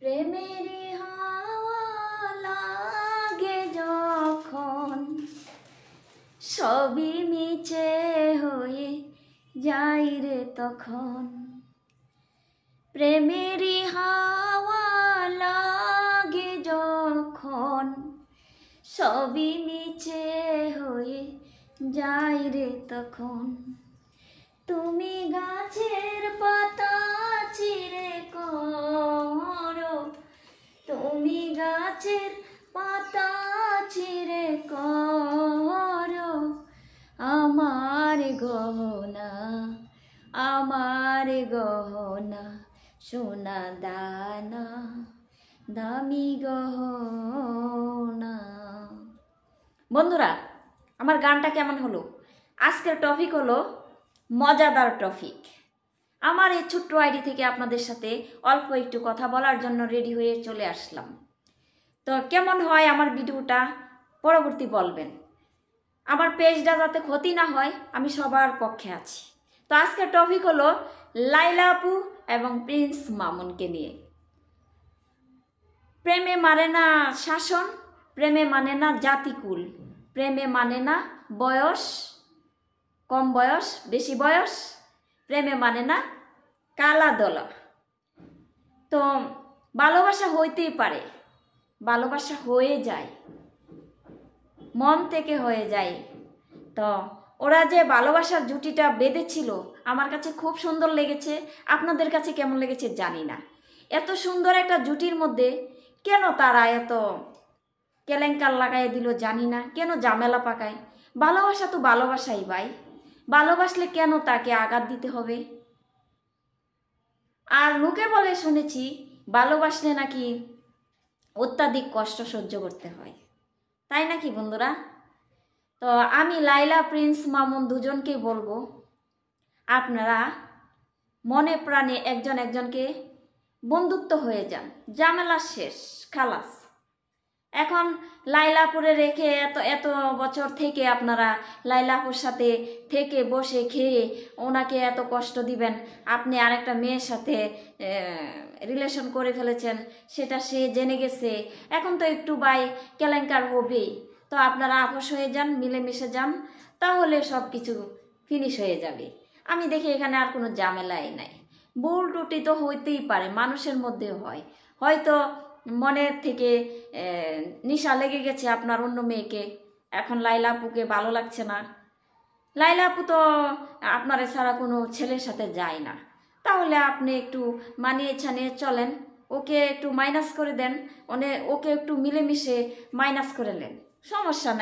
প্রেমেরই হাওয়া লাগে যখন সবই মিছে হয়ে যাই রে তখন। প্রেমেরই হাওয়া লাগে যখন সবই মিছে হয়ে যাই রে তখন। তুমি গাছের পাতা চিরে করো, তুমি গাছের পাতা চিরে করো আমার গহনা, আমার গহনা সোনা দানা দামি গহনা। বন্ধুরা, আমার গানটা কেমন হলো? আজকের টপিক হলো মজাদার টপিক। আমার এই ছোট্ট আইডি থেকে আপনাদের সাথে অল্প একটু কথা বলার জন্য রেডি হয়ে চলে আসলাম। তো কেমন হয় আমার ভিডিওটা পরবর্তী বলবেন। আমার পেজটা যাতে ক্ষতি না হয় আমি সবার পক্ষে আছি। তো আজকের টপিক হলো লাইলা আপু এবং প্রিন্স মামুনকে নিয়ে। প্রেমে মানে না শাসন, প্রেমে মানে না জাতিকুল, প্রেমে মানে না বয়স, কম বয়স বেশি বয়স, প্রেমে মানে না কালা দলা। তো ভালোবাসা হইতেই পারে, ভালোবাসা হয়ে যায়, মন থেকে হয়ে যায়। তো ওরা যে ভালোবাসার জুটিটা বেঁধেছিল আমার কাছে খুব সুন্দর লেগেছে। আপনাদের কাছে কেমন লেগেছে জানি না। এত সুন্দর একটা জুটির মধ্যে কেন তারা এত কেলেঙ্কার লাগাই দিল জানি না, কেন ঝামেলা পাকায়। ভালোবাসা তো ভালোবাসাই ভাই, ভালোবাসলে কেন তাকে আঘাত দিতে হবে? আর লোকে বলে শুনেছি ভালোবাসলে নাকি অত্যাধিক কষ্ট সহ্য করতে হয়, তাই নাকি বন্ধুরা? তো আমি লাইলা প্রিন্স মামুন দুজনকেই বলবো, আপনারা মনে প্রাণে একজন একজনকে বন্ধুত্ব হয়ে যান, ঝামেলা শেষ, খালাস। এখন লাইলাপুরে রেখে এত বছর থেকে আপনারা লাইলাপুর সাথে থেকে বসে খেয়ে ওনাকে এত কষ্ট দিবেন। আপনি আরেকটা মেয়ের সাথে রিলেশন করে ফেলেছেন, সেটা সে জেনে গেছে। এখন তো একটু বাই কেলেঙ্কার হবেই। তো আপনারা আপোষ হয়ে যান, মিলেমিশে যান, তাহলে সব কিছু ফিনিশ হয়ে যাবে। আমি দেখি এখানে আর কোনো ঝামেলাই নাই। ভুল ত্রুটি তো হইতেই পারে, মানুষের মধ্যে হয়। হয়তো মনের থেকে নেশা লেগে গেছে আপনার অন্য মেয়েকে, এখন লাইলা আপুকে ভালো লাগছে না। লাইলা আপু তো আপনার ছাড়া কোনো ছেলের সাথে যায় না, তাহলে আপনি একটু মানিয়ে ছানিয়ে চলেন, ওকে একটু মাইনাস করে দেন, ওকে একটু মিলেমিশে মাইনাস করে নেন, সমস্যা নাই।